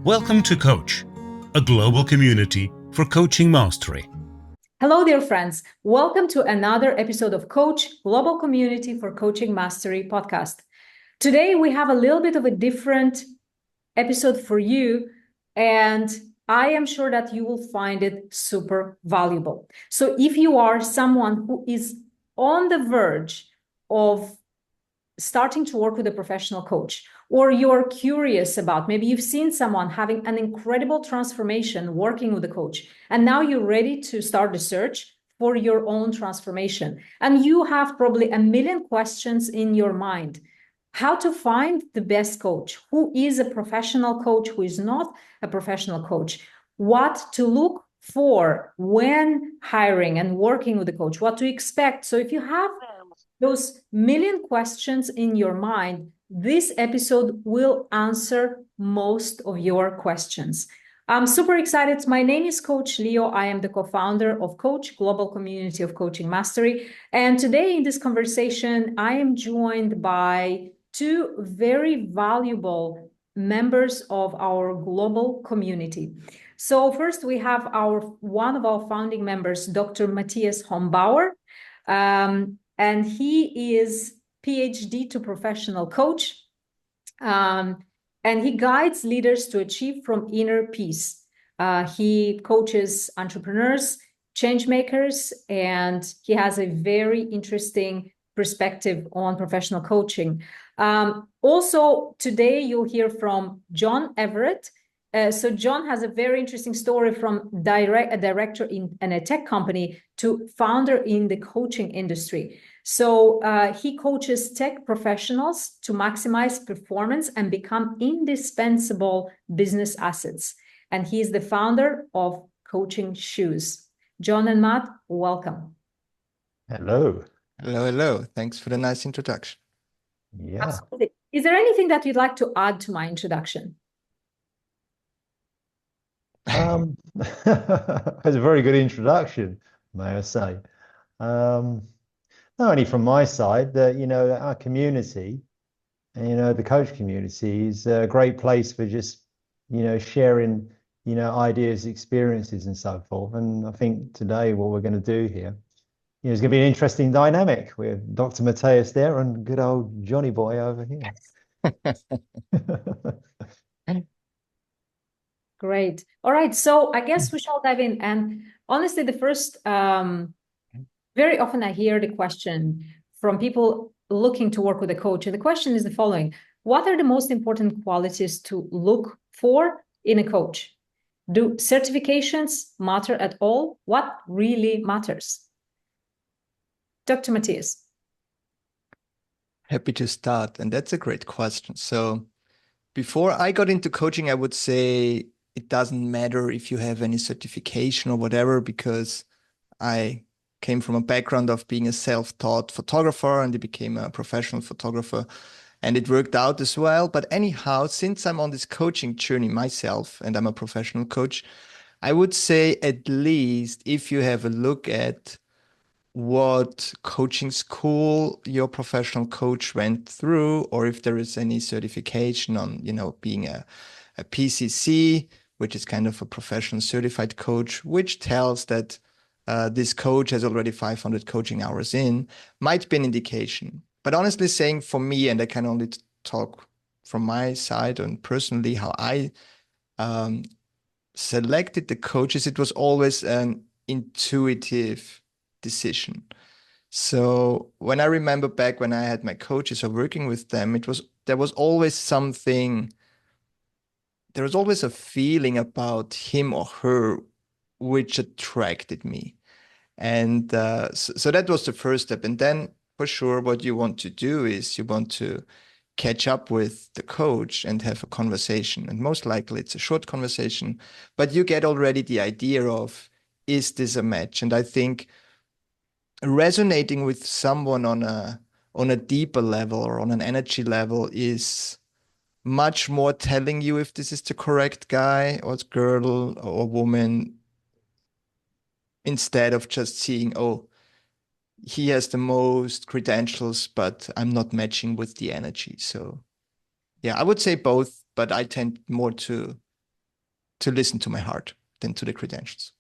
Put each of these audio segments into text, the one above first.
Welcome to Coach, a global community for coaching mastery. Hello, dear friends. Welcome to another episode of Coach, Global Community for Coaching Mastery podcast. Today, we have a little bit of a different episode for you, and I am sure that you will find it super valuable. So if you are someone who is on the verge of starting to work with a professional coach, or you're curious about, maybe you've seen someone having an incredible transformation working with a coach, and now you're ready to start the search for your own transformation. And you have probably a million questions in your mind. How to find the best coach? Who is a professional coach? Who is not a professional coach? What to look for when hiring and working with a coach? What to expect? So if you have those million questions in your mind, this episode will answer most of your questions. I'm super excited. My name is Coach Leo. I am the co-founder of Coach, Global Community of Coaching Mastery. And today in this conversation, I am joined by two very valuable members of our global community. So first we have one of our founding members, Dr. Matthias Hombauer. And he is PhD to professional coach. And he guides leaders to achieve from inner peace. He coaches entrepreneurs, change makers, and he has a very interesting perspective on professional coaching. Also, today you'll hear from John Everett. So John has a very interesting story from a director in a tech company to founder in the coaching industry. So he coaches tech professionals to maximize performance and become indispensable business assets. And he is the founder of Coaching Shoes. John and Matt, welcome. Hello. Hello, hello. Thanks for the nice introduction. Yeah. Absolutely. Is there anything that you'd like to add to my introduction? That's a very good introduction, may I say. Not only from my side, that our community, the coach community is a great place for just sharing ideas, experiences, and so forth. And I think today what we're going to do here is going to be an interesting dynamic with Dr. Matthias there and good old Johnny boy over here. Great. All right. So I guess we shall dive in. And honestly, the first, very often I hear the question from people looking to work with a coach. And the question is the following: what are the most important qualities to look for in a coach? Do certifications matter at all? What really matters? Dr. Matthias. Happy to start. And that's a great question. So before I got into coaching, I would say it doesn't matter if you have any certification or whatever, because I came from a background of being a self-taught photographer and I became a professional photographer, and it worked out as well. But anyhow, since I'm on this coaching journey myself and I'm a professional coach, I would say at least if you have a look at what coaching school your professional coach went through, or if there is any certification on, being a PCC, which is kind of a professional certified coach, which tells that this coach has already 500 coaching hours in, might be an indication. But honestly saying, for me, and I can only talk from my side and personally how I selected the coaches, it was always an intuitive decision. So when I remember back when I had my coaches or working with them, there was always something. There was always a feeling about him or her which attracted me. And so that was the first step. And then for sure, what you want to do is you want to catch up with the coach and have a conversation. And most likely it's a short conversation, but you get already the idea of, is this a match? And I think resonating with someone on a deeper level or on an energy level is much more telling you if this is the correct guy or girl or woman, instead of just seeing, oh, he has the most credentials, but I'm not matching with the energy. So yeah, I would say both, but I tend more to to listen to my heart than to the credentials.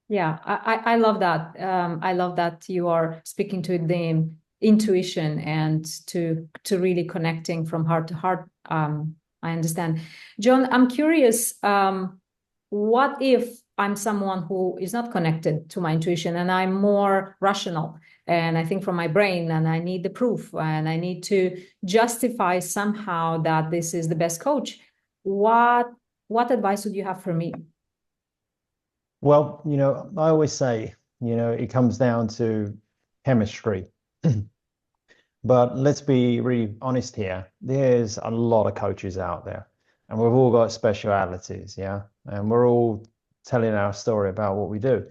Yeah, I love that. I love that you are speaking to the intuition and to really connecting from heart to heart. I understand. John, I'm curious, what if I'm someone who is not connected to my intuition and I'm more rational and I think from my brain and I need the proof and I need to justify somehow that this is the best coach? What advice would you have for me? Well, I always say, it comes down to chemistry. But let's be really honest here. There's a lot of coaches out there, and we've all got specialities, yeah? And we're all telling our story about what we do.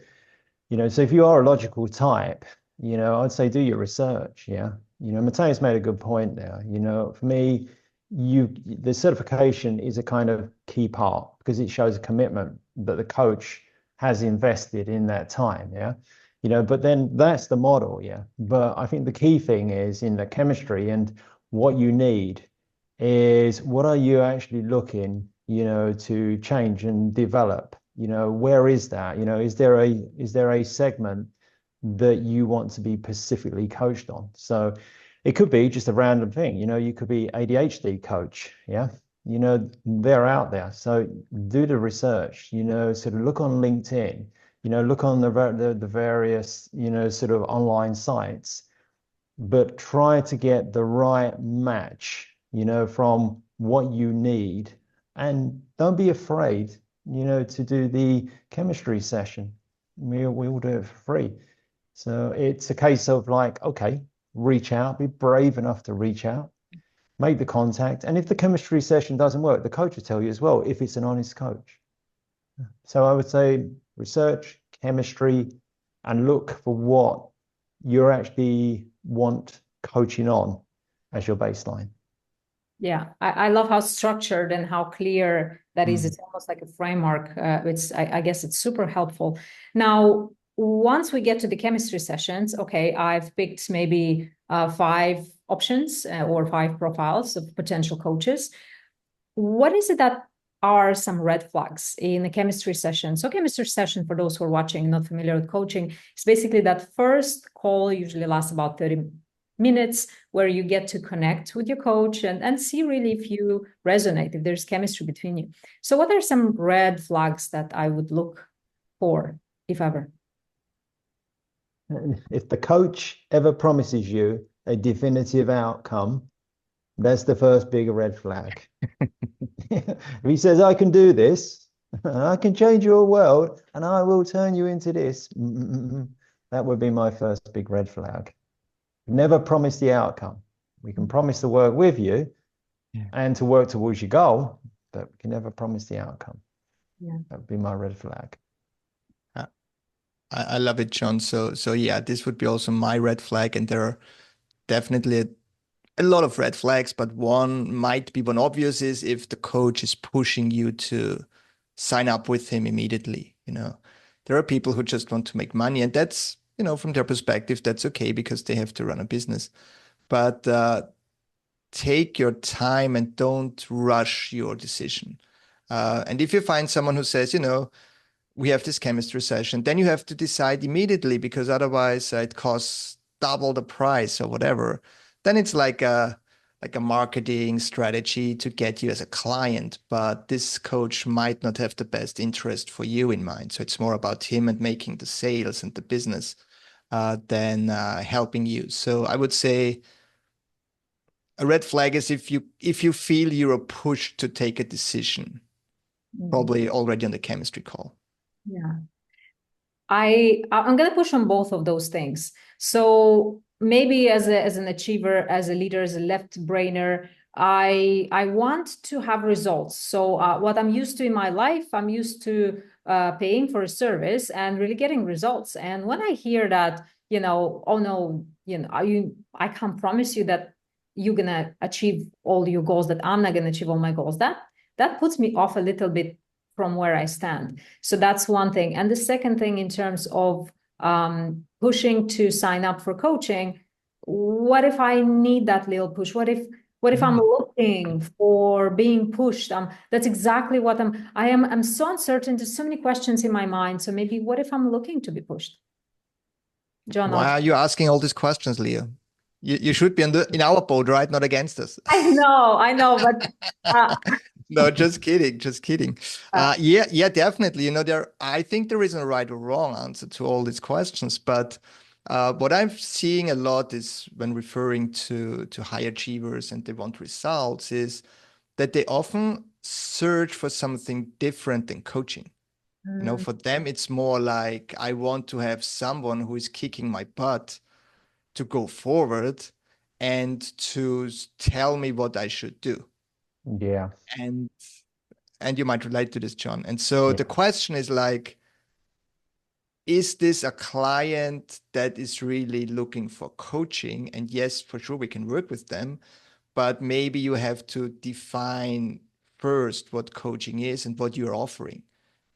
So if you are a logical type, I'd say do your research, yeah? Matthias made a good point there. For me, the certification is a kind of key part because it shows a commitment that the coach has invested in that time, yeah? But then that's the model, yeah. But I think the key thing is in the chemistry, and what you need is what are you actually looking, to change and develop? Where is that? Is there a segment that you want to be specifically coached on? So it could be just a random thing. You could be ADHD coach, yeah. They're out there. So do the research, sort of look on LinkedIn, look on the various, sort of online sites, but try to get the right match, from what you need. And don't be afraid, to do the chemistry session. We all do it for free. So it's a case of like, okay, reach out, be brave enough to reach out, make the contact. And if the chemistry session doesn't work, the coach will tell you as well, if it's an honest coach. So I would say research, chemistry, and look for what you actually want coaching on as your baseline. Yeah, I love how structured and how clear that is. It's almost like a framework. I guess it's super helpful. Now, once we get to the chemistry sessions, okay, I've picked maybe 5 options or 5 profiles of potential coaches. What is it that are some red flags in the chemistry session? So chemistry session, for those who are watching, not familiar with coaching, is basically that first call usually lasts about 30 minutes where you get to connect with your coach and see really if you resonate, if there's chemistry between you. So what are some red flags that I would look for, if ever? If the coach ever promises you a definitive outcome, that's the first big red flag. If he says, I can do this, I can change your world, and I will turn you into this, that would be my first big red flag. Never promise the outcome. We can promise to work with you and to work towards your goal, but we can never promise the outcome. Yeah. That would be my red flag. I love it, John. So yeah, this would be also my red flag. And there are definitely a lot of red flags, but one obvious is if the coach is pushing you to sign up with him immediately. There are people who just want to make money, and that's, from their perspective, that's okay because they have to run a business. But take your time and don't rush your decision. And if you find someone who says, we have this chemistry session, then you have to decide immediately because otherwise it costs double the price or whatever. Then it's like a marketing strategy to get you as a client, but this coach might not have the best interest for you in mind. So it's more about him and making the sales and the business than helping you. So I would say a red flag is if you feel you're pushed to take a decision, probably already on the chemistry call. Yeah. I'm going to push on both of those things. So maybe as an achiever, as a leader, as a left brainer, I want to have results. So what I'm used to in my life, I'm used to paying for a service and really getting results. And when I hear that, oh no, I can't promise you that you're going to achieve all your goals, that I'm not going to achieve all my goals, that puts me off a little bit from where I stand. So that's one thing. And the second thing, in terms of pushing to sign up for coaching, what if I need that little push? What What if I'm looking for being pushed? That's exactly what I'm so uncertain. There's so many questions in my mind. So maybe what if I'm looking to be pushed? John, Why are you asking all these questions, Leah? You should be in our boat, right? Not against us. I know, but No, just kidding, just kidding. Yeah, definitely. I think there isn't a right or wrong answer to all these questions, but what I'm seeing a lot is when referring to high achievers and they want results is that they often search for something different than coaching. For them, it's more like I want to have someone who is kicking my butt to go forward and to tell me what I should do. Yeah. And you might relate to this, John. And so the question is like, is this a client that is really looking for coaching? And yes, for sure, we can work with them, but maybe you have to define first what coaching is and what you're offering.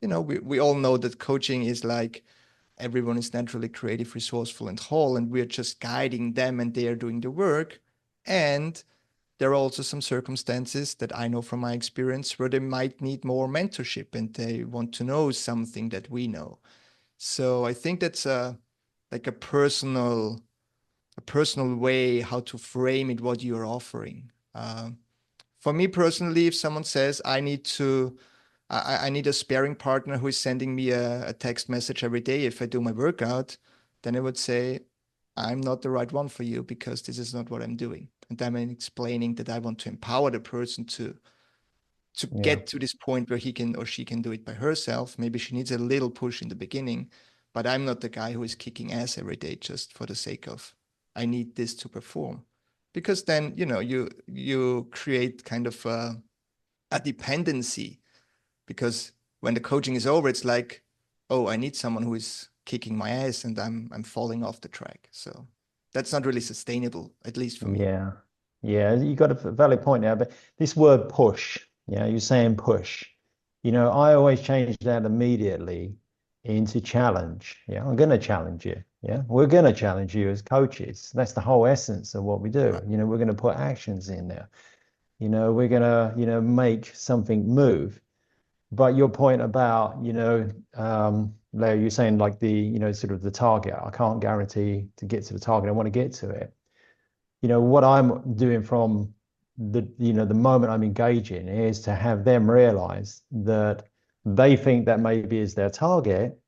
We all know that coaching is like everyone is naturally creative, resourceful, and whole, and we're just guiding them and they are doing the work. And there are also some circumstances that I know from my experience where they might need more mentorship and they want to know something that we know. So I think that's like a personal way how to frame it, what you're offering. For me personally, if someone says I need a sparing partner who is sending me a text message every day if I do my workout, then I would say I'm not the right one for you because this is not what I'm doing. And I'm explaining that I want to empower the person to get to this point where he can or she can do it by herself. Maybe she needs a little push in the beginning, but I'm not the guy who is kicking ass every day just for the sake of I need this to perform. Because then, you create kind of a dependency, because when the coaching is over, it's like, oh, I need someone who is kicking my ass and I'm falling off the track. So that's not really sustainable, at least for me. Yeah, you got a valid point there, but this word push, you're saying push. I always change that immediately into challenge. Yeah, I'm going to challenge you. Yeah, we're going to challenge you as coaches. That's the whole essence of what we do. Right. We're going to put actions in there. We're going to, make something move. But your point about, Leo, you're saying like the, sort of the target. I can't guarantee to get to the target. I want to get to it. What I'm doing from the moment I'm engaging is to have them realize that they think that maybe is their target,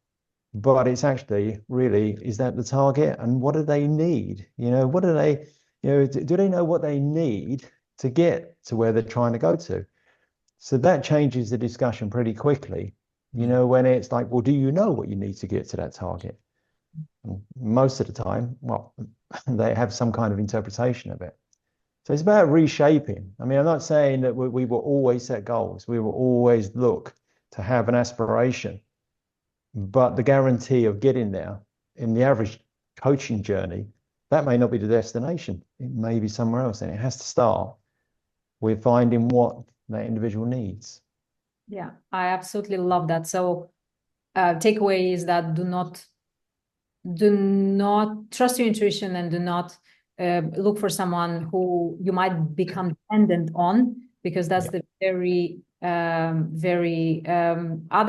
but it's actually really, is that the target? And what do they need? What do they, do they know what they need to get to where they're trying to go to? So that changes the discussion pretty quickly, when it's like, well, do you know what you need to get to that target? And most of the time, well, they have some kind of interpretation of it. So it's about reshaping. I mean, I'm not saying that we will always set goals. We will always look to have an aspiration. But the guarantee of getting there in the average coaching journey, that may not be the destination. It may be somewhere else. And it has to start with finding what that individual needs. Yeah, I absolutely love that. So takeaway is that do not trust your intuition and do not look for someone who you might become dependent on, because that's the very other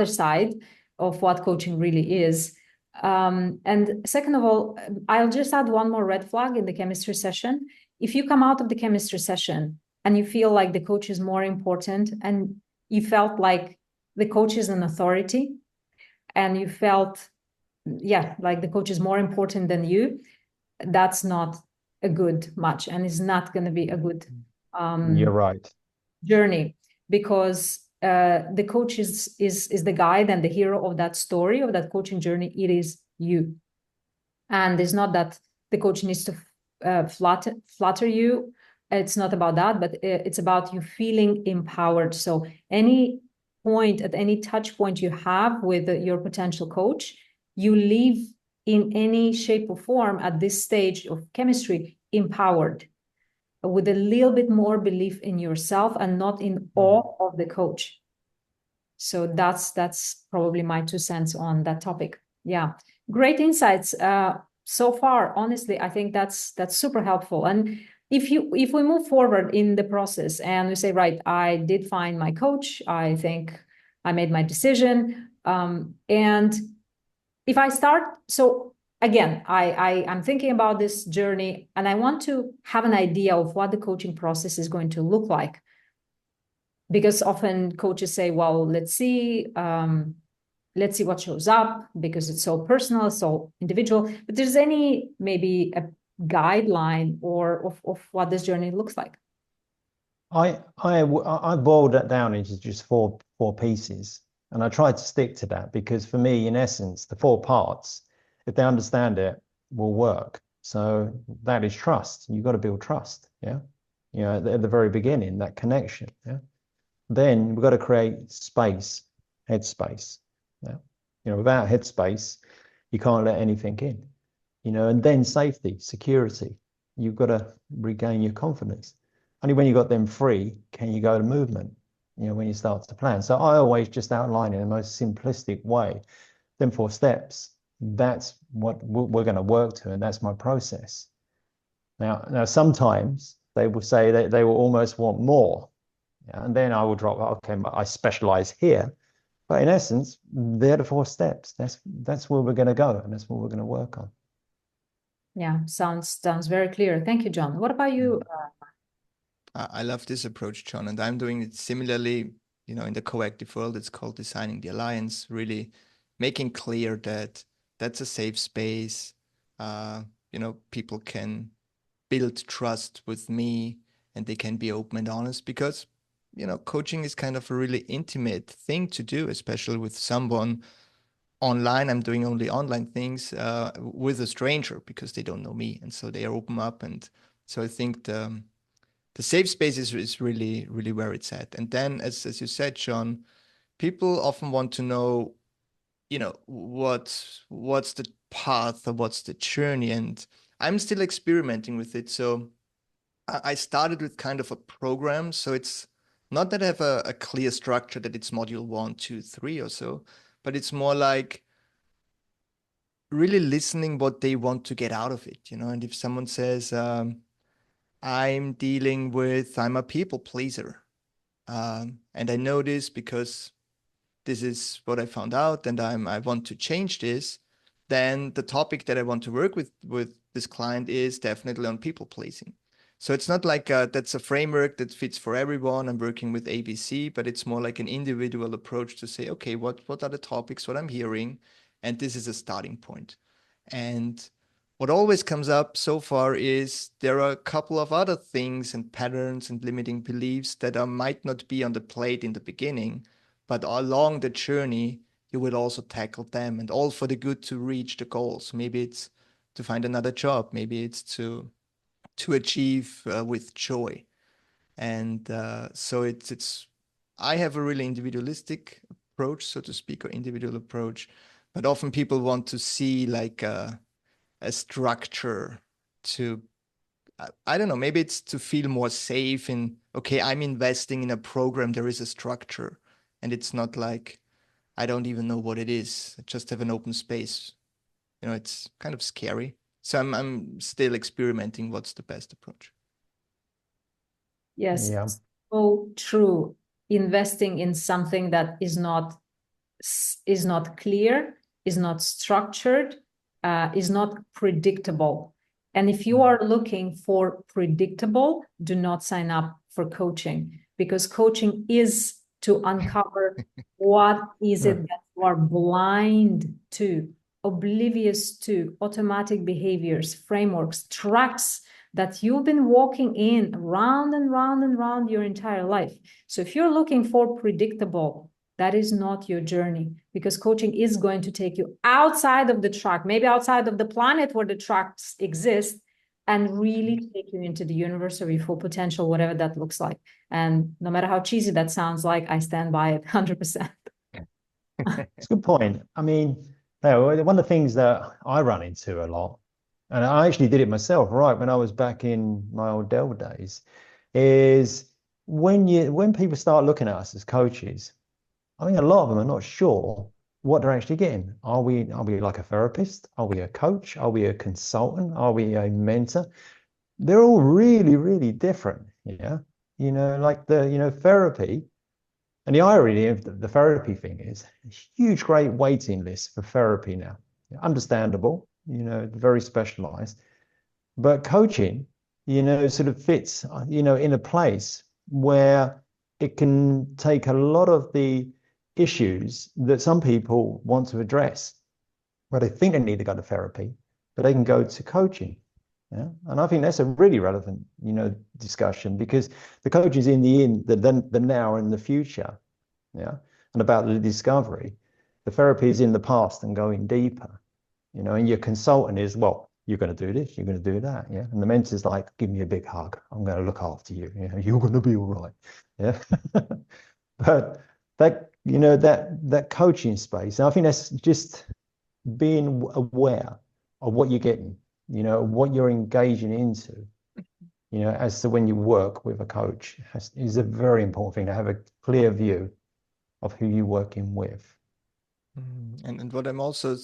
side of what coaching really is. And second of all, I'll just add one more red flag in the chemistry session. If you come out of the chemistry session and you feel like the coach is more important, and you felt like the coach is an authority, and you felt, like the coach is more important than you, that's not a good match, and it's not going to be a good You're right. journey, because the coach is the guide and the hero of that story, of that coaching journey. It is you. And it's not that the coach needs to flatter you. It's not about that, but it's about you feeling empowered. So any point, at any touch point you have with your potential coach, you leave in any shape or form at this stage of chemistry empowered, with a little bit more belief in yourself and not in awe of the coach. So that's probably my 2 cents on that topic. Yeah, great insights so far. Honestly, I think that's super helpful. And if we move forward in the process and we say, right, I did find my coach, I think I made my decision, and if I start, so again, I'm thinking about this journey and I want to have an idea of what the coaching process is going to look like. Because often coaches say, well, let's see what shows up, because it's so personal, so individual. But there's any maybe a guideline or of what this journey looks like? I boiled that down into just four pieces, and I tried to stick to that because for me, in essence, the 4 parts, if they understand it, will work. So that is trust. You've got to build trust. Yeah. You know, at the very beginning, that connection. Yeah. Then we've got to create space, headspace. Yeah. You know, without headspace, you can't let anything in. You know, and then safety, security. You've got to regain your confidence. Only when you got them free can you go to movement, you know, when you start to plan. So I always just outline in the most simplistic way, them 4 steps. That's what we're going to work to, and that's my process. Now sometimes they will say that they will almost want more. Yeah, and then I will drop, okay, I specialize here. But in essence, they're the 4 steps. That's where we're going to go, and that's what we're going to work on. Yeah, sounds very clear. Thank you, John. What about you? I love this approach, John, and I'm doing it similarly. You know, in the coactive world, it's called designing the alliance, really making clear that that's a safe space. You know, people can build trust with me and they can be open and honest, because, you know, coaching is kind of a really intimate thing to do, especially with someone online. I'm doing only online things with a stranger because they don't know me. And so they open up. And so I think the safe space is really, really where it's at. And then, as you said, John, people often want to know, you know, what's the path or what's the journey. And I'm still experimenting with it. So I started with kind of a program. So it's not that I have a clear structure that it's module 1, 2, 3 or so, but it's more like really listening what they want to get out of it, you know. And if someone says, I'm a people pleaser. And I know this because this is what I found out, and I want to change this. Then the topic that I want to work with this client is definitely on people pleasing. So it's not like that's a framework that fits for everyone. I'm working with ABC, but it's more like an individual approach to say, okay, what are the topics, what I'm hearing, and this is a starting point. And what always comes up so far is there are a couple of other things and patterns and limiting beliefs that might not be on the plate in the beginning, but along the journey, you will also tackle them, and all for the good to reach the goals. Maybe it's to find another job. Maybe it's to achieve with joy. And so I have a really individualistic approach, so to speak, or individual approach, but often people want to see like a structure to, I don't know, maybe it's to feel more safe in, okay, I'm investing in a program, there is a structure, and it's not like, I don't even know what it is. I just have an open space. You know, it's kind of scary. So I'm still experimenting what's the best approach. Yes, Yeah. so true. Investing in something that is not clear, is not structured, is not predictable. And if you are looking for predictable, do not sign up for coaching, because coaching is to uncover what is it that you are blind to, oblivious to, automatic behaviors, frameworks, tracks that you've been walking in round and round and round your entire life. So if you're looking for predictable, that is not your journey, because coaching is going to take you outside of the track, maybe outside of the planet where the tracks exist, and really take you into the universe of your full potential, whatever that looks like. And no matter how cheesy that sounds like, I stand by it 100%. It's a good point. I mean, one of the things that I run into a lot, and I actually did it myself, right, when I was back in my old Dell days, is when people start looking at us as coaches, I think a lot of them are not sure what they're actually getting. Are we like a therapist? Are we a coach? Are we a consultant? Are we a mentor? they're all really, really different. Yeah. Like therapy. And the irony of the therapy thing is a huge, great waiting list for therapy now. Understandable, very specialized. But coaching, sort of fits, in a place where it can take a lot of the issues that some people want to address, where they think they need to go to therapy, but they can go to coaching. Yeah. And I think that's a really relevant, discussion, because the coach is the now and the future. Yeah. And about the discovery, the therapy is in the past and going deeper, and your consultant is, well, you're going to do this, you're going to do that. Yeah. And the mentor's like, give me a big hug. I'm going to look after you. You're going to be all right. Yeah. But that coaching space, I think that's just being aware of what you're getting, what you're engaging into, as to when you work with a coach is a very important thing, to have a clear view of who you're working with. And what I'm also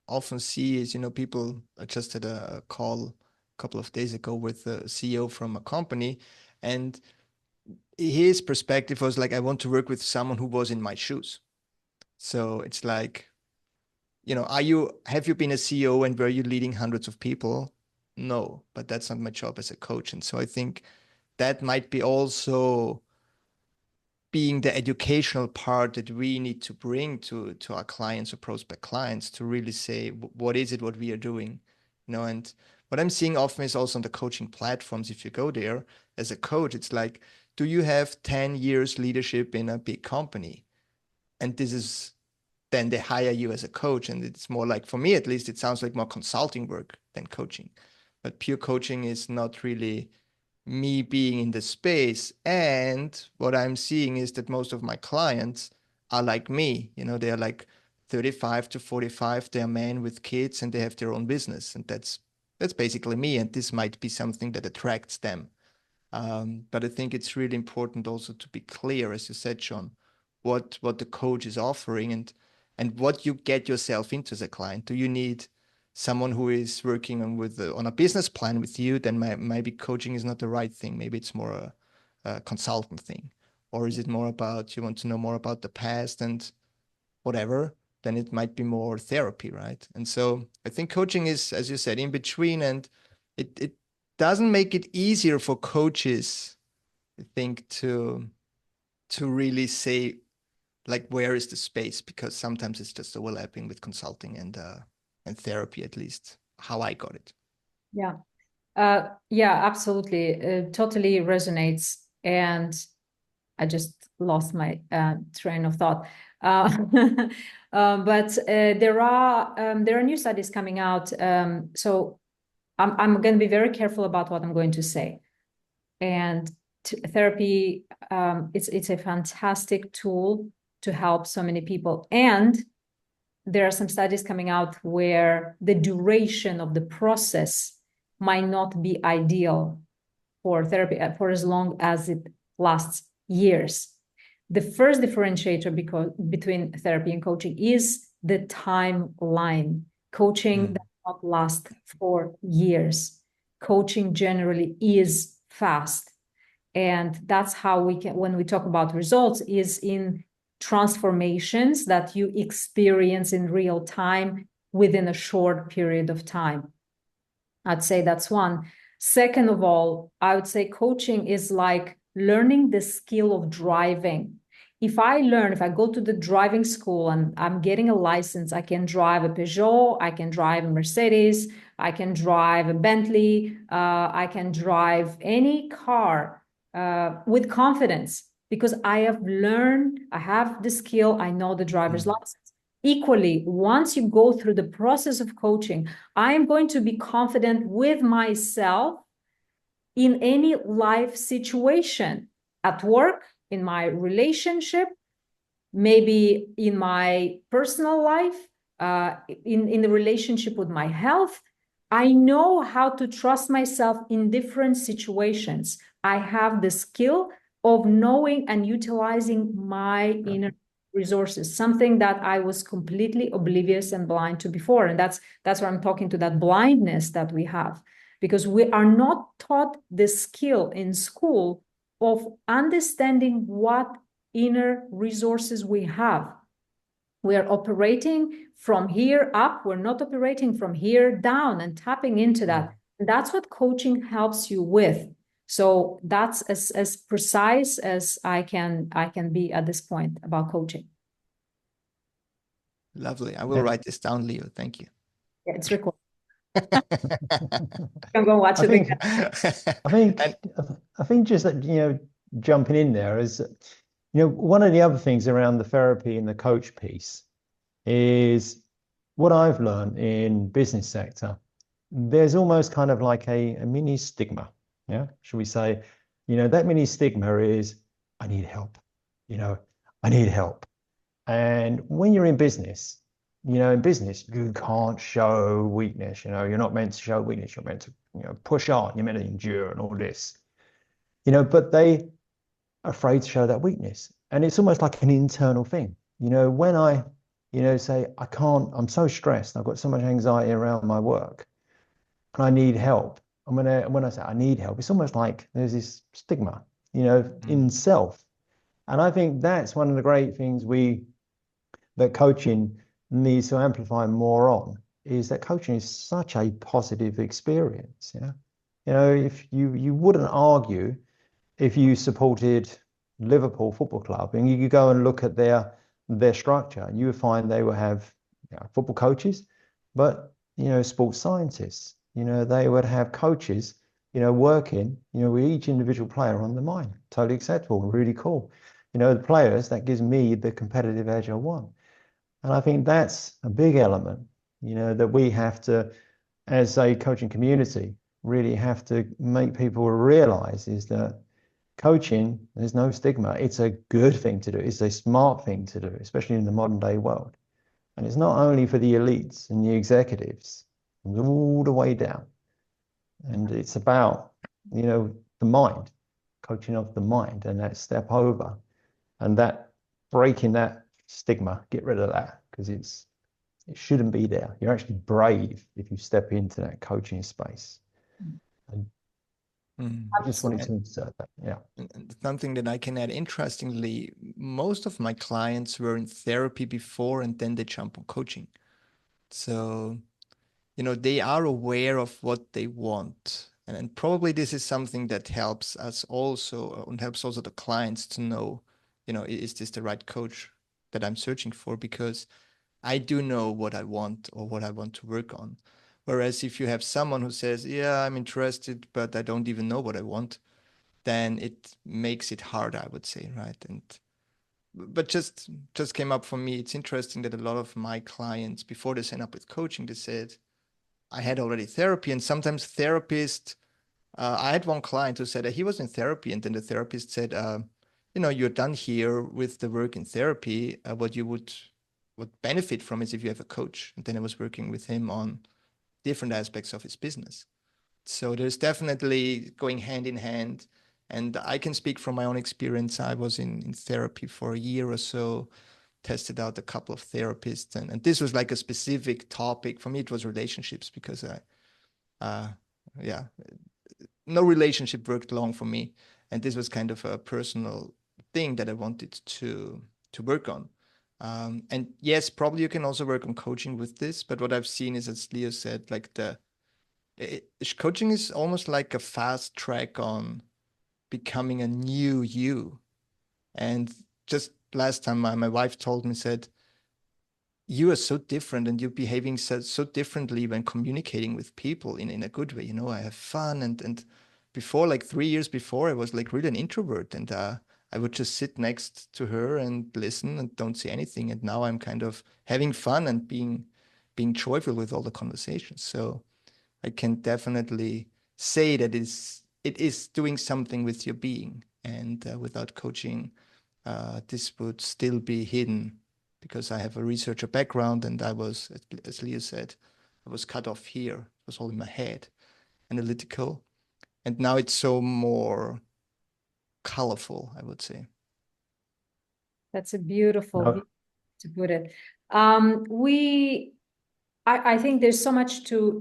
often see is, people, I just had a call a couple of days ago with a CEO from a company, and his perspective was like, I want to work with someone who was in my shoes. So it's like, have you been a CEO and were you leading hundreds of people? No, but that's not my job as a coach. And so I think that might be also being the educational part that we need to bring to our clients or prospect clients, to really say, what is it, what we are doing, and what I'm seeing often is also on the coaching platforms. If you go there as a coach, it's like, do you have 10 years leadership in a big company? And this is, then they hire you as a coach. And it's more like, for me at least, it sounds like more consulting work than coaching. But pure coaching is not really me being in the space. And what I'm seeing is that most of my clients are like me. They are like 35 to 45. They're men with kids and they have their own business. And that's basically me. And this might be something that attracts them. But I think it's really important also to be clear, as you said, John, what the coach is offering and what you get yourself into as a client. Do you need someone who is working on a business plan with you? Then maybe coaching is not the right thing. Maybe it's more a consultant thing. Or is it more about, you want to know more about the past and whatever? Then it might be more therapy, right? And so I think coaching is, as you said, in between, and it doesn't make it easier for coaches, I think, to really say, like, where is the space? Because sometimes it's just overlapping with consulting and therapy, at least how I got it. Yeah. Yeah, absolutely. Totally resonates. And I just lost my train of thought. But there are new studies coming out. So I'm going to be very careful about what I'm going to say. And therapy, it's a fantastic tool to help so many people. And there are some studies coming out where the duration of the process might not be ideal for therapy for as long as it lasts years. The first differentiator between therapy and coaching is the timeline. Coaching does not last for years. Coaching generally is fast. And that's how we can, when we talk about results, is in transformations that you experience in real time within a short period of time. I'd say that's one. Second of all, I would say coaching is like learning the skill of driving. If I go to the driving school and I'm getting a license, I can drive a Peugeot, I can drive a Mercedes, I can drive a Bentley, I can drive any car with confidence, because I have learned, I have the skill, I know the driver's license. Equally, once you go through the process of coaching, I am going to be confident with myself in any life situation, at work, in my relationship, maybe in my personal life, in the relationship with my health. I know how to trust myself in different situations. I have the skill of knowing and utilizing my inner resources, something that I was completely oblivious and blind to before. And that's where I'm talking to, that blindness that we have. because we are not taught the skill in school of understanding what inner resources we have. We are operating from here up. We're not operating from here down and tapping into that. And that's what coaching helps you with. So that's as precise as I can be at this point about coaching. Lovely. I will write this down, Leo. Thank you. Yeah, it's recorded. I'm going to watch it again. I think just that, jumping in there is, one of the other things around the therapy and the coach piece is what I've learned in business sector. There's almost kind of like a mini stigma. Yeah. Should we say, that mini stigma is, I need help. I need help. And when you're in business, you can't show weakness. You're not meant to show weakness. You're meant to, push on. You're meant to endure and all this. But they are afraid to show that weakness. And it's almost like an internal thing. When I, say, I can't, I'm so stressed. I've got so much anxiety around my work and I need help. And when I say I need help, it's almost like there's this stigma, in self. And I think that's one of the great things that coaching needs to amplify more on, is that coaching is such a positive experience. If you wouldn't argue if you supported Liverpool Football Club and you could go and look at their structure, and you would find they would have football coaches, but sports scientists, they would have coaches, working, with each individual player on the mind. Totally acceptable, really cool. The players, that gives me the competitive edge I want. And I think that's a big element, that we have to, as a coaching community, really have to make people realize, is that coaching, there's no stigma. It's a good thing to do. It's a smart thing to do, especially in the modern day world. And it's not only for the elites and the executives, it's all the way down. And it's about, the mind, coaching of the mind, and that step over, and that breaking that stigma, get rid of that, because it shouldn't be there. You're actually brave if you step into that coaching space. And I just wanted to insert that. Yeah. And something that I can add, interestingly, most of my clients were in therapy before and then they jump on coaching. So, they are aware of what they want. And probably this is something that helps us also, and helps also the clients to know, is this the right coach that I'm searching for? Because I do know what I want or what I want to work on. Whereas if you have someone who says, yeah, I'm interested, but I don't even know what I want, then it makes it hard, I would say, right? But just came up for me. It's interesting that a lot of my clients, before they sign up with coaching, they said, I had already therapy. And sometimes therapists, I had one client who said he was in therapy, and then the therapist said, you're done here with the work in therapy. What you would benefit from is if you have a coach. And then I was working with him on different aspects of his business. So there's definitely going hand in hand. And I can speak from my own experience. I was in therapy for a year or so, tested out a couple of therapists. And this was like a specific topic. For me, it was relationships, because no relationship worked long for me. And this was kind of a personal thing that I wanted to work on. And yes, probably you can also work on coaching with this. But what I've seen is, as Leo said, like coaching is almost like a fast track on becoming a new you. And just last time, my wife told me, said, you are so different and you're behaving so differently when communicating with people in a good way. I have fun. And before, like 3 years before, I was like really an introvert, and I would just sit next to her and listen and don't say anything. And now I'm kind of having fun and being joyful with all the conversations. So I can definitely say that it is doing something with your being. And without coaching, this would still be hidden, because I have a researcher background, and I was, as Leo said, I was cut off here. It was all in my head, analytical. And now it's so more colorful, I would say. That's a beautiful way to put it. I think there's so much to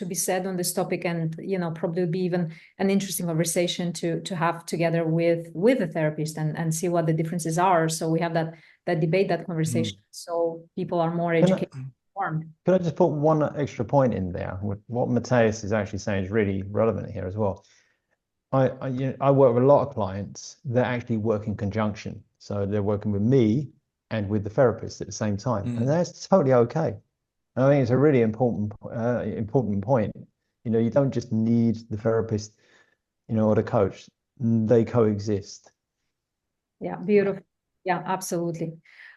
be said on this topic, and probably be even an interesting conversation to have together with a therapist and see what the differences are. So we have that debate, that conversation, so people are more educated, informed. Could I just put one extra point in there? What Matthias is actually saying is really relevant here as well. I work with a lot of clients that actually work in conjunction. So they're working with me and with the therapist at the same time, and that's totally okay. I think it's a really important point. You don't just need the therapist, or the coach. They coexist. Yeah, beautiful. Yeah, absolutely.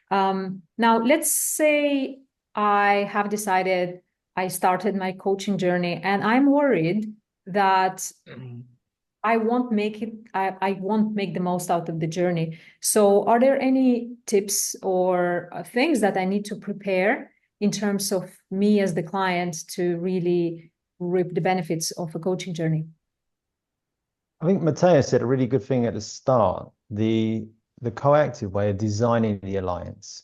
Now, let's say I have decided, I started my coaching journey, and I'm worried that I won't make it, I won't make the most out of the journey. So are there any tips or things that I need to prepare in terms of me as the client to really reap the benefits of a coaching journey? I think Matthias said a really good thing at the start, the coactive way of designing the alliance.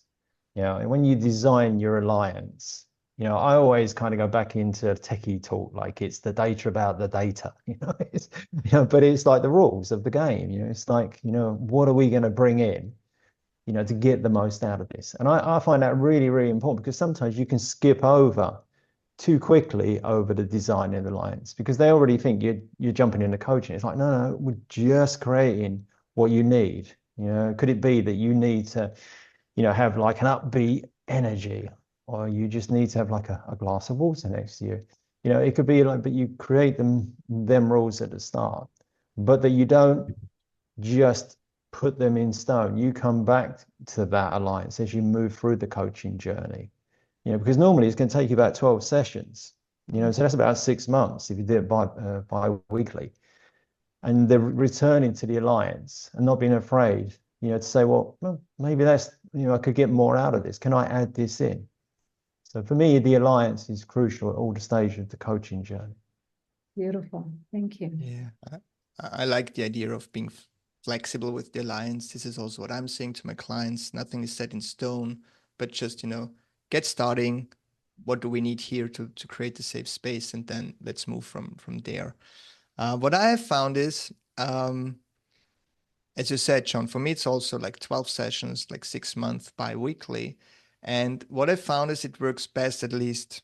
And when you design your alliance, I always kind of go back into techie talk, like it's the data about the data, but it's like the rules of the game, it's like, what are we going to bring in, to get the most out of this? And I find that really, really important, because sometimes you can skip over too quickly over the design and alliance, because they already think you're jumping into coaching. It's like, no, we're just creating what you need. Could it be that you need to, have like an upbeat energy, or you just need to have like a glass of water next to you? It could be like, but you create them rules at the start, but that you don't just put them in stone. You come back to that alliance as you move through the coaching journey. Because normally it's going to take you about 12 sessions, so that's about 6 months if you do it bi-weekly. And they're returning to the alliance and not being afraid, to say, well, maybe that's, I could get more out of this. Can I add this in? So for me, the alliance is crucial at all the stages of the coaching journey. Beautiful. Thank you. Yeah, I like the idea of being flexible with the alliance. This is also what I'm saying to my clients. Nothing is set in stone, but just, get starting. What do we need here to create a safe space? And then let's move from there. What I have found is, as you said, John, for me, it's also like 12 sessions, like 6 months bi-weekly. And what I found is it works best, at least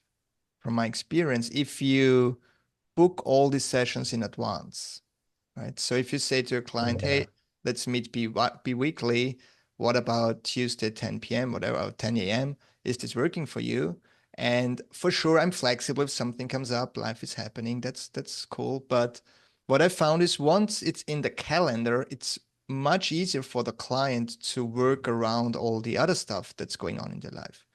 from my experience, if you book all these sessions in advance, right? So if you say to your client, hey, let's meet bi-weekly, what about Tuesday, 10 p.m., whatever, or 10 a.m.? Is this working for you? And for sure, I'm flexible. If something comes up, life is happening, that's cool. But what I found is once it's in the calendar, it's much easier for the client to work around all the other stuff that's going on in their life.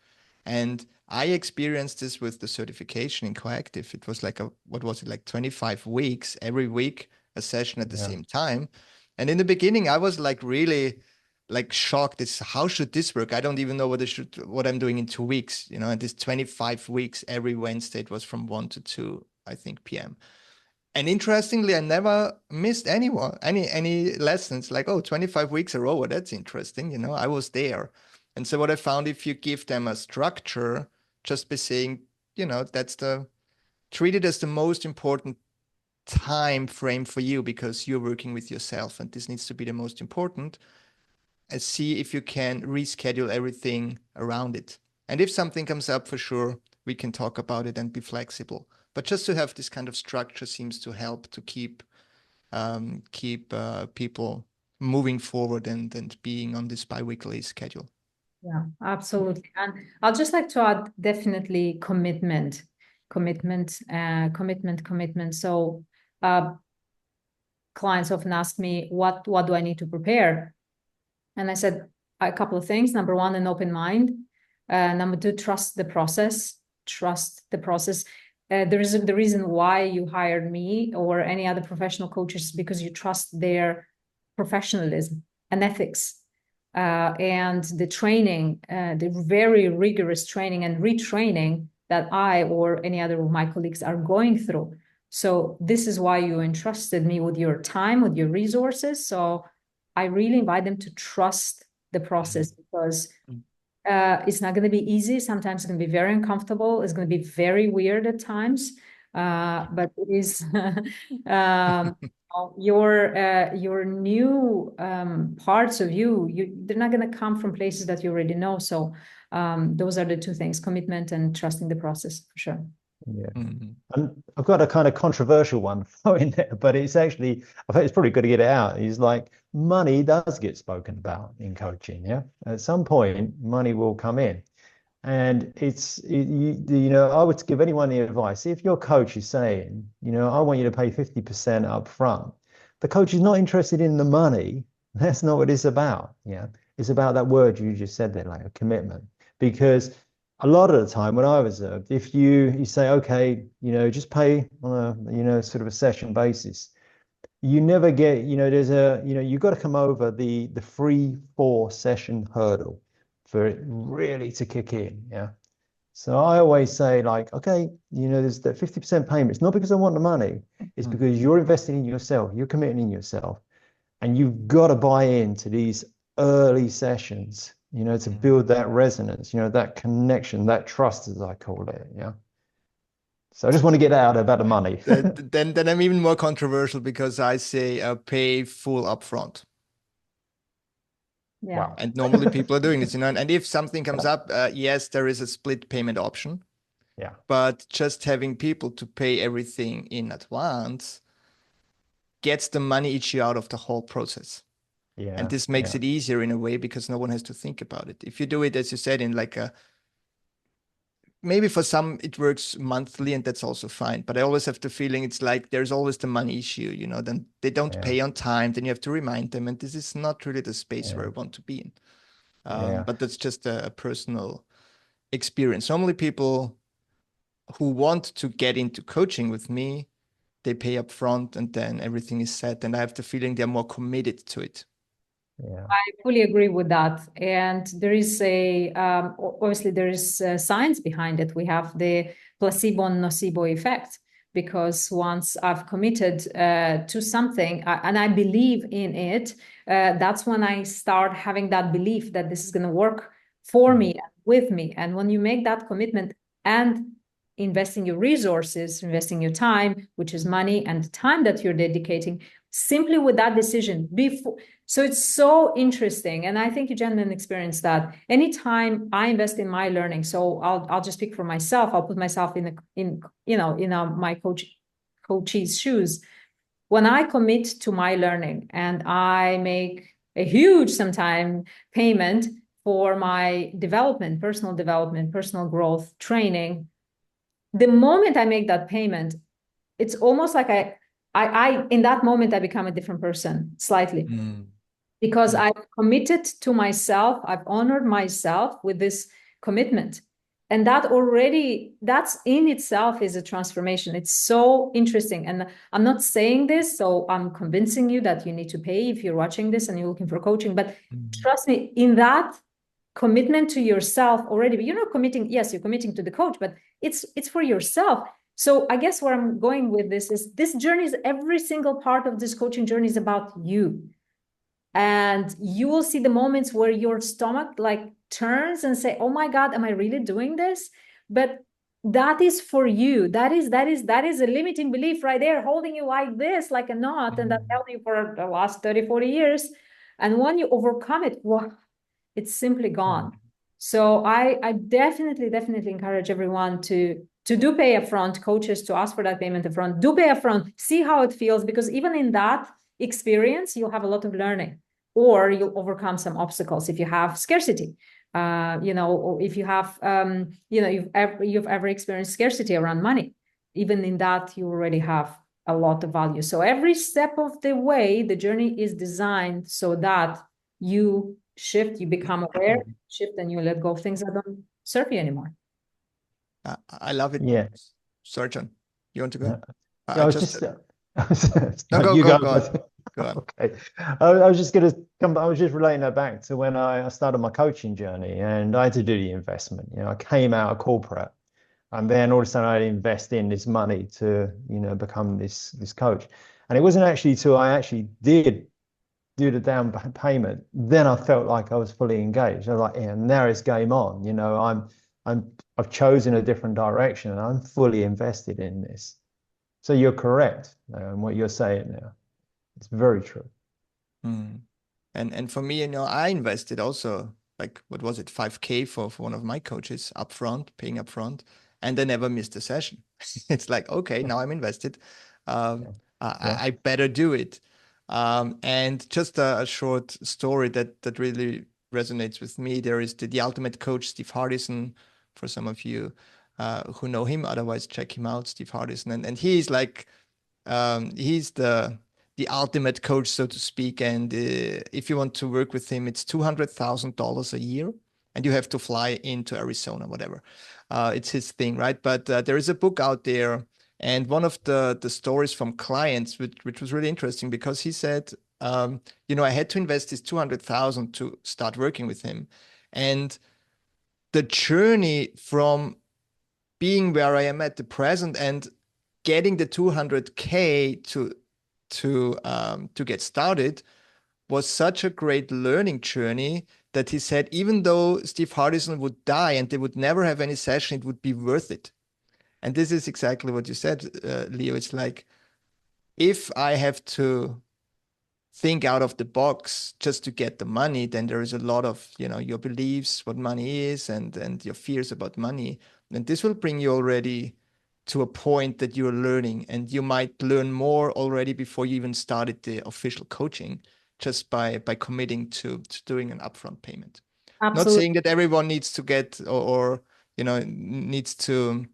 And I experienced this with the certification in Coactive. It was like 25 weeks, every week, a session at the same time. And in the beginning, I was like really like shocked. How should this work? I don't even know what I'm doing in 2 weeks, and this 25 weeks, every Wednesday, it was from 1 to 2, I think, p.m. And interestingly, I never missed any lessons, like, 25 weeks a row. That's interesting. I was there. And so what I found, if you give them a structure, just by saying, treat it as the most important time frame for you, because you're working with yourself and this needs to be the most important, and see if you can reschedule everything around it. And if something comes up, for sure, we can talk about it and be flexible. But just to have this kind of structure seems to help to keep people moving forward and being on this bi-weekly schedule. Yeah, absolutely. And I'll just like to add definitely commitment. So clients often ask me, what do I need to prepare? And I said a couple of things. Number one, an open mind. Number two, trust the process. There is the reason why you hired me or any other professional coaches, because you trust their professionalism and ethics. And the training, the very rigorous training and retraining that I or any other of my colleagues are going through. So this is why you entrusted me with your time, with your resources. So I really invite them to trust the process, because It's not going to be easy. Sometimes it's going to be very uncomfortable. It's going to be very weird at times. But it is your new parts of they're not going to come from places that you already know. So those are the two things: commitment and trusting the process, for sure. Yeah. Mm-hmm. And I've got a kind of controversial one in there, but it's actually, I think it's probably good to get it out. Is like money does get spoken about in coaching. Yeah. At some point, money will come in. And I would give anyone the advice, if your coach is saying, I want you to pay 50% up front, the coach is not interested in the money. That's not what it's about. Yeah. It's about that word you just said there, like a commitment. Because a lot of the time when I observed, if you say, okay, just pay on a, sort of a session basis, you never get, you've got to come over the 3-4 session hurdle for it really to kick in. Yeah. So I always say, like, okay, there's that 50% payment. It's not because I want the money. It's because you're investing in yourself. You're committing in yourself. And you've got to buy into these early sessions, to build that resonance, that connection, that trust, as I call it. Yeah. So I just want to get out about the money. Then I'm even more controversial, because I say pay full upfront. Yeah. Wow. And normally people are doing this, and if something comes up, yes, there is a split payment option. Yeah. But just having people to pay everything in advance gets the money issue out of the whole process. Yeah. And this makes it easier in a way, because no one has to think about it. If you do it, as you said, in like maybe for some it works monthly, and that's also fine. But I always have the feeling it's like there's always the money issue, then they don't pay on time, then you have to remind them. And this is not really the space where I want to be in. But that's just a personal experience. Normally people who want to get into coaching with me, they pay up front, and then everything is set. And I have the feeling they're more committed to it. Yeah. I fully agree with that. And there is obviously there is science behind it. We have the placebo and nocebo effect, because once I've committed to something and I believe in it, that's when I start having that belief that this is going to work for me and with me. And when you make that commitment and investing your resources, investing your time, which is money, and the time that you're dedicating, simply with that decision before. So it's so interesting. And I think you gentlemen experienced that. Anytime I invest in my learning, so I'll just speak for myself. I'll put myself in my coach's shoes. When I commit to my learning and I make a huge sometime payment for my development, personal growth, training, the moment I make that payment, it's almost like I in that moment I become a different person slightly. Because I've committed to myself, I've honored myself with this commitment. And that's in itself is a transformation. It's so interesting. And I'm not saying this, so I'm convincing you that you need to pay if you're watching this and you're looking for coaching. But trust me, in that commitment to yourself already, but you're not committing, yes, you're committing to the coach, but it's for yourself. So I guess where I'm going with this is this journey is every single part of this coaching journey is about you. And you will see the moments where your stomach like turns and say, oh my God, am I really doing this? But that is for you. That is a limiting belief right there, holding you like this, like a knot. And that held you for the last 30, 40 years. And when you overcome it, wow, it's simply gone. So I definitely encourage everyone to do pay upfront, coaches to ask for that payment upfront, do pay upfront, see how it feels, because even in that experience, you'll have a lot of learning, or you'll overcome some obstacles if you have scarcity, or if you have, you've ever experienced scarcity around money. Even in that, you already have a lot of value. So every step of the way, the journey is designed so that you shift, you become aware, shift, and you let go of things that don't serve you anymore. I love it. Yeah. Sorry, John. You want to go? I was just no, go on. Go on. Okay. I was just going to come. I was just relating that back to when I started my coaching journey, and I had to do the investment. I came out of corporate, and then all of a sudden I had to invest in this money to, become this coach. And it wasn't actually till I actually did do the down payment, then I felt like I was fully engaged. I was like, yeah, now it's game on. You know, I've chosen a different direction and I'm fully invested in this. So you're correct in what you're saying now. It's very true. Mm. And for me, I invested also, like, what was it, 5K for one of my coaches upfront, paying upfront, and I never missed a session. It's like, okay, now I'm invested. Um, Yeah. I better do it. And just a short story that really resonates with me. There is the ultimate coach, Steve Hardison, for some of you who know him. Otherwise, check him out, Steve Hardison. And he's like, he's the ultimate coach, so to speak. And if you want to work with him, it's $200,000 a year, and you have to fly into Arizona, whatever. It's his thing, right? But there is a book out there, and one of the stories from clients, which was really interesting, because he said, I had to invest this 200,000 to start working with him, and the journey from being where I am at the present and getting the 200K to get started was such a great learning journey that he said, even though Steve Hardison would die and they would never have any session, it would be worth it. And this is exactly what you said, Leo. It's like, if I have to think out of the box just to get the money, then there is a lot of, your beliefs, what money is, and your fears about money. And this will bring you already to a point that you're learning, and you might learn more already before you even started the official coaching, just by committing to doing an upfront payment. Not Absolutely. saying that everyone needs to get or needs to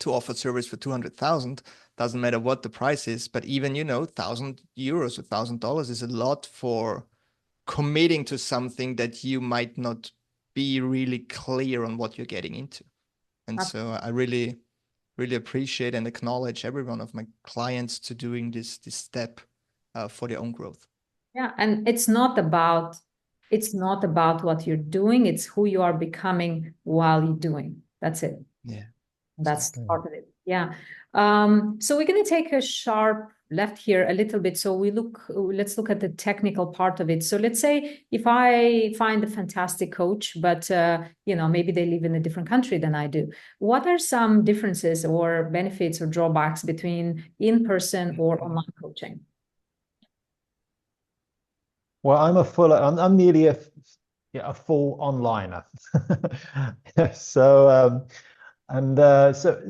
offer service for 200,000. Doesn't matter what the price is, but even, 1,000 euros or $1,000 is a lot for committing to something that you might not be really clear on what you're getting into. And so I really, really appreciate and acknowledge every one of my clients to doing this step for their own growth. Yeah, and it's not about what you're doing, it's who you are becoming while you're doing. That's it. Yeah. That's Exactly. part of it. Yeah. So we're going to take a sharp left here a little bit. So let's look at the technical part of it. So let's say if I find a fantastic coach, but maybe they live in a different country than I do. What are some differences or benefits or drawbacks between in-person or online coaching? Well, I'm nearly a full onliner. So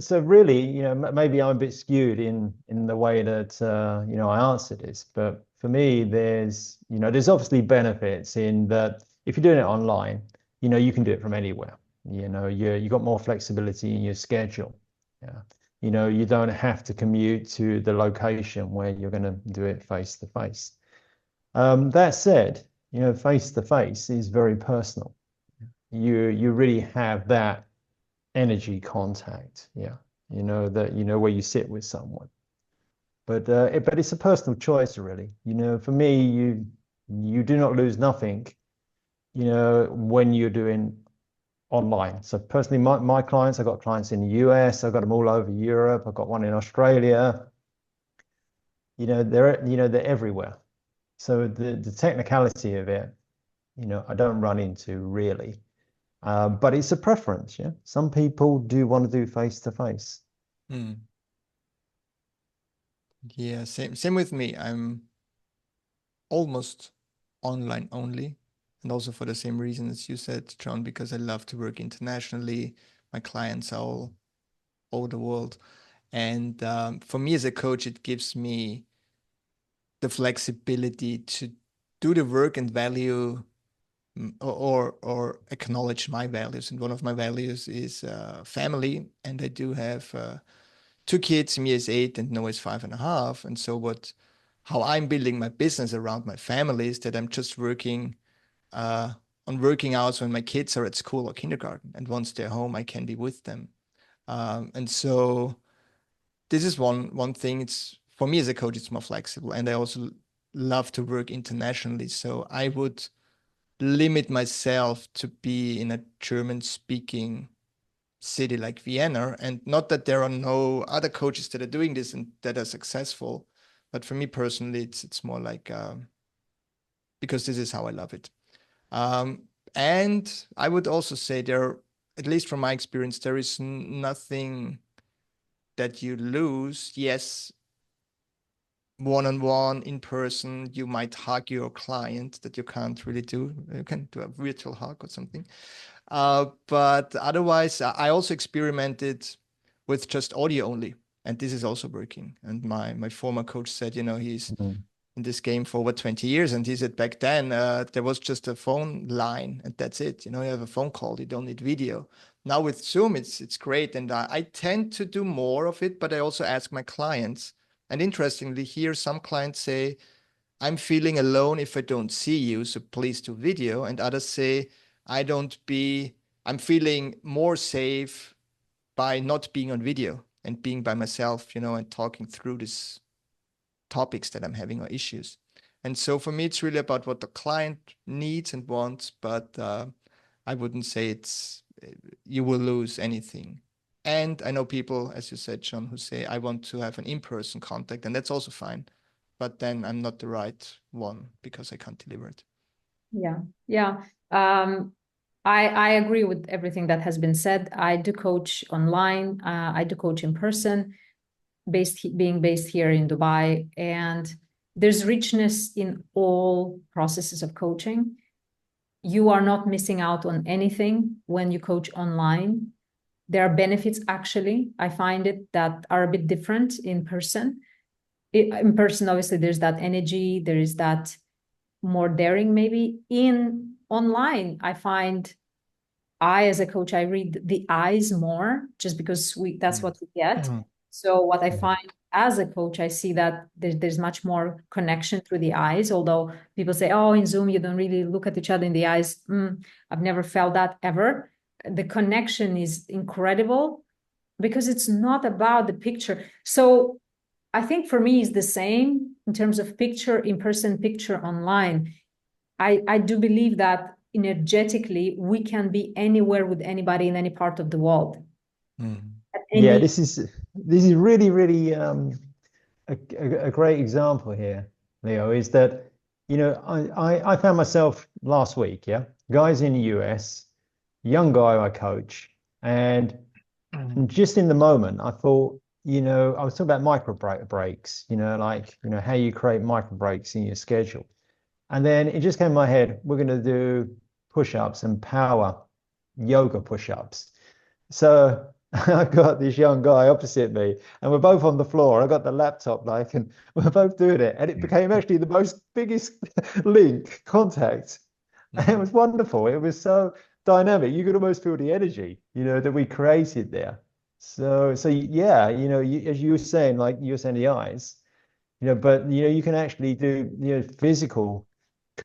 so really, maybe I'm a bit skewed in the way that I answer this, but for me, there's obviously benefits in that if you're doing it online, you can do it from anywhere. You got more flexibility in your schedule. Yeah. You don't have to commute to the location where you're going to do it face to face. That said, face to face is very personal. You really have that energy contact. Yeah. Where you sit with someone. But it's a personal choice, really. For me, you do not lose nothing, when you're doing online. So personally, my clients, I've got clients in the US, I've got them all over Europe, I've got one in Australia. They're everywhere. So the technicality of it, I don't run into really. But it's a preference, yeah. Some people do want to do face to face. Yeah, same with me. I'm almost online only, and also for the same reason as you said, John, because I love to work internationally. My clients are all over the world, and for me as a coach, it gives me the flexibility to do the work and value or acknowledge my values. And one of my values is family, and I do have 2 kids. Mia is 8 and Noah is 5.5. And so how I'm building my business around my family is that I'm just working on working hours when my kids are at school or kindergarten, and once they're home, I can be with them. And so this is one thing. It's for me as a coach, it's more flexible, and I also love to work internationally. So I would limit myself to be in a German-speaking city like Vienna. And not that there are no other coaches that are doing this and that are successful, but for me personally, it's more like because this is how I love it. And I would also say there, at least from my experience, there is nothing that you lose. Yes, one-on-one, in person, you might hug your client that you can't really do. You can do a virtual hug or something. But otherwise, I also experimented with just audio only, and this is also working. And my former coach said, he's in this game for over 20 years, and he said back then there was just a phone line, and that's it. You have a phone call, you don't need video. Now with Zoom, it's great, and I tend to do more of it, but I also ask my clients. And interestingly, here some clients say, I'm feeling alone if I don't see you, so please do video. And others say, I'm feeling more safe by not being on video and being by myself, and talking through these topics that I'm having or issues. And so for me, it's really about what the client needs and wants, but I wouldn't say you will lose anything. And I know people, as you said, John, who say, I want to have an in-person contact, and that's also fine. But then I'm not the right one because I can't deliver it. Yeah. Yeah. I agree with everything that has been said. I do coach online. I do coach in person, being based here in Dubai. And there's richness in all processes of coaching. You are not missing out on anything when you coach online. There are benefits, actually, I find it, that are a bit different in person. In person, obviously, there's that energy, there is that more daring, maybe. In online, I find as a coach, I read the eyes more, just because that's what we get. So what I find as a coach, I see that there's much more connection through the eyes, although people say, oh, in Zoom, you don't really look at each other in the eyes. I've never felt that ever. The connection is incredible because it's not about the picture. So I think for me, it's the same in terms of picture, in-person, picture online. I do believe that energetically, we can be anywhere with anybody in any part of the world. Yeah, this is really, really a great example here, Leo, is that, I found myself last week, guys in the US, young guy I coach, and just in the moment, I thought, I was talking about micro breaks, how you create micro breaks in your schedule. And then it just came in my head, we're going to do push-ups and power yoga push-ups. So I got this young guy opposite me, and we're both on the floor. I got the laptop, and we're both doing it. And it became actually the biggest contact. And it was wonderful. It was so dynamic. You could almost feel the energy, that we created there. So yeah, as you were saying, like you were saying, the eyes, but you can actually do physical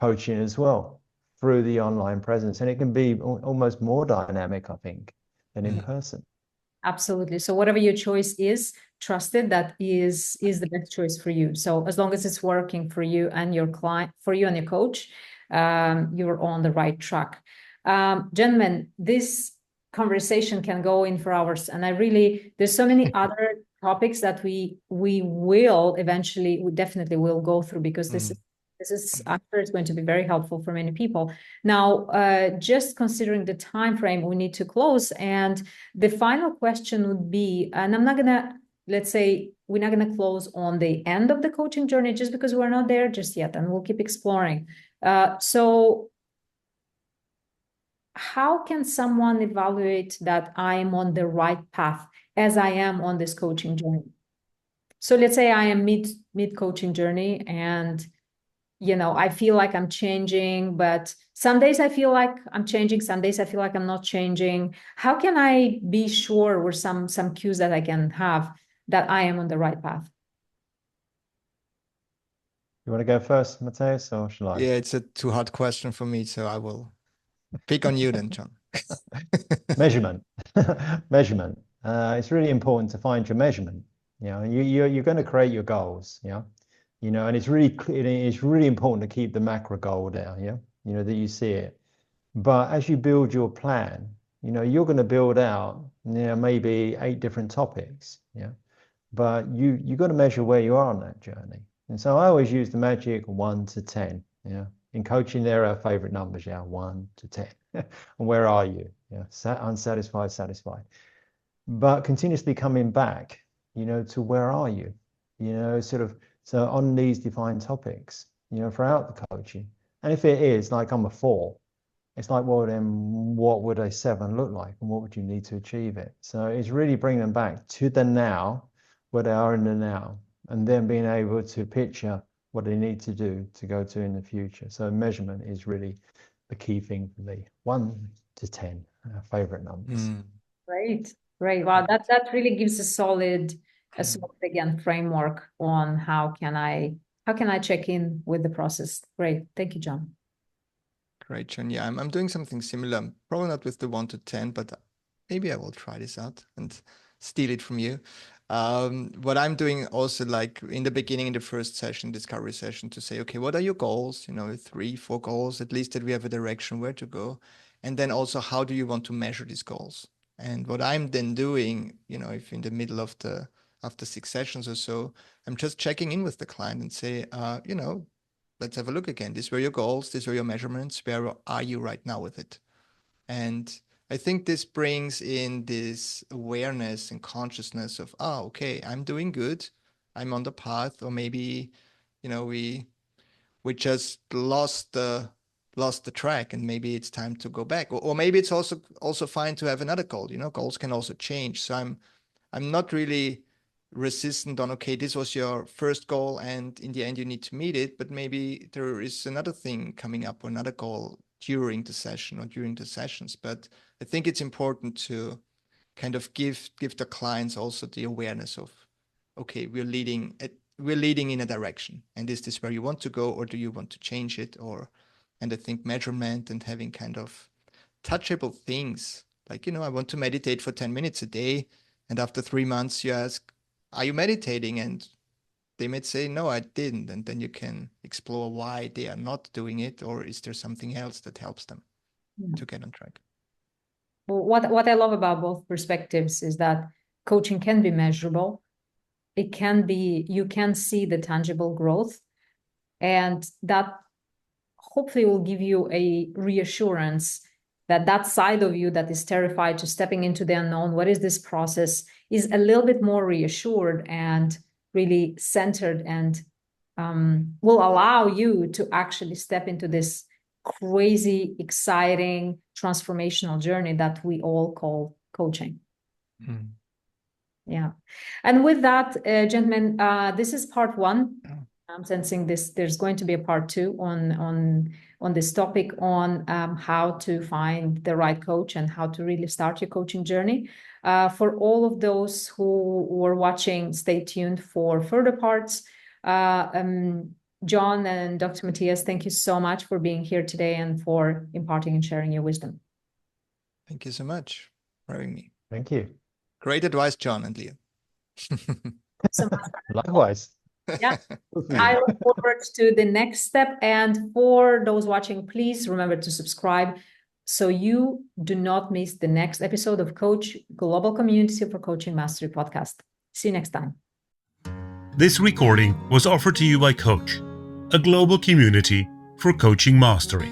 coaching as well through the online presence, and it can be almost more dynamic, I think, than in person. Absolutely. So whatever your choice is, trust it, that is the best choice for you. So as long as it's working for you and your client, for you and your coach, you're on the right track. Gentlemen, this conversation can go in for hours, and there's so many other topics that we definitely will go through, because this is after it's going to be very helpful for many people. Now, just considering the time frame, we need to close. And the final question would be, and let's say we're not going to close on the end of the coaching journey, just because we're not there just yet, and we'll keep exploring. So how can someone evaluate that I am on the right path as I am on this coaching journey? So let's say I am mid coaching journey, and I feel like I'm changing, but some days I feel like I'm changing, some days I feel like I'm not changing. How can I be sure, or some cues that I can have, that I am on the right path? You want to go first, Matthias, or shall I? Yeah, it's a too hard question for me, so I will pick on you then, John. Measurement. It's really important to find your measurement. You're going to create your goals. And it's really important to keep the macro goal down. That you see it. But as you build your plan, you're going to build out, maybe 8 different topics. But you got to measure where you are on that journey. And so I always use the magic 1 to 10. In coaching, there are favorite numbers, 1 to 10. And where are you? Unsatisfied, satisfied. But continuously coming back, to where are you? So on these defined topics, throughout the coaching. And if it is like I'm a 4, it's like, well, then what would a 7 look like? And what would you need to achieve it? So it's really bringing them back to the now, where they are in the now, and then being able to picture what they need to do to go to in the future. So measurement is really the key thing for me. 1 to 10, favorite numbers. Great. Wow, that really gives a solid again framework on how can I check in with the process. Great. Thank you, John. Great, John. Yeah, I'm doing something similar. Probably not with the 1 to 10, but maybe I will try this out and steal it from you. What I'm doing also, like in the beginning, in the first session, discovery session, to say, okay, what are your goals? 3, 4 goals, at least that we have a direction where to go. And then also, how do you want to measure these goals? And what I'm then doing, if in the middle of after 6 sessions or so, I'm just checking in with the client and say, let's have a look again. These were your goals. These were your measurements. Where are you right now with it? And I think this brings in this awareness and consciousness of, okay, I'm doing good. I'm on the path. Or maybe, we just lost the track, and maybe it's time to go back. Or maybe it's also fine to have another goal. Goals can also change. So I'm not really resistant on, okay, this was your first goal and in the end you need to meet it, but maybe there is another thing coming up or another goal during the session or during the sessions. But I think it's important to kind of give the clients also the awareness of, okay, we're leading in a direction, and is this where you want to go, or do you want to change it? And I think measurement and having kind of touchable things like, I want to meditate for 10 minutes a day, and after 3 months you ask, are you meditating? And they might say, no, I didn't. And then you can explore why they are not doing it, or is there something else that helps them to get on track? Well, what I love about both perspectives is that coaching can be measurable. It can be, you can see the tangible growth, and that hopefully will give you a reassurance that side of you that is terrified to stepping into the unknown, what is this process, is a little bit more reassured and really centered, and will allow you to actually step into this crazy, exciting, transformational journey that we all call coaching. Yeah. And with that, gentlemen, this is part 1. I'm sensing there's going to be a part 2 on this topic on how to find the right coach and how to really start your coaching journey. For all of those who were watching, stay tuned for further parts. John and Dr. Matthias, thank you so much for being here today and for imparting and sharing your wisdom. Thank you so much for having me. Thank you. Great advice, John and Leah. So much. Likewise. Yeah, I look forward to the next step. And for those watching, please remember to subscribe so you do not miss the next episode of Coach Global Community for Coaching Mastery podcast. See you next time. This recording was offered to you by Coach, a global community for coaching mastery.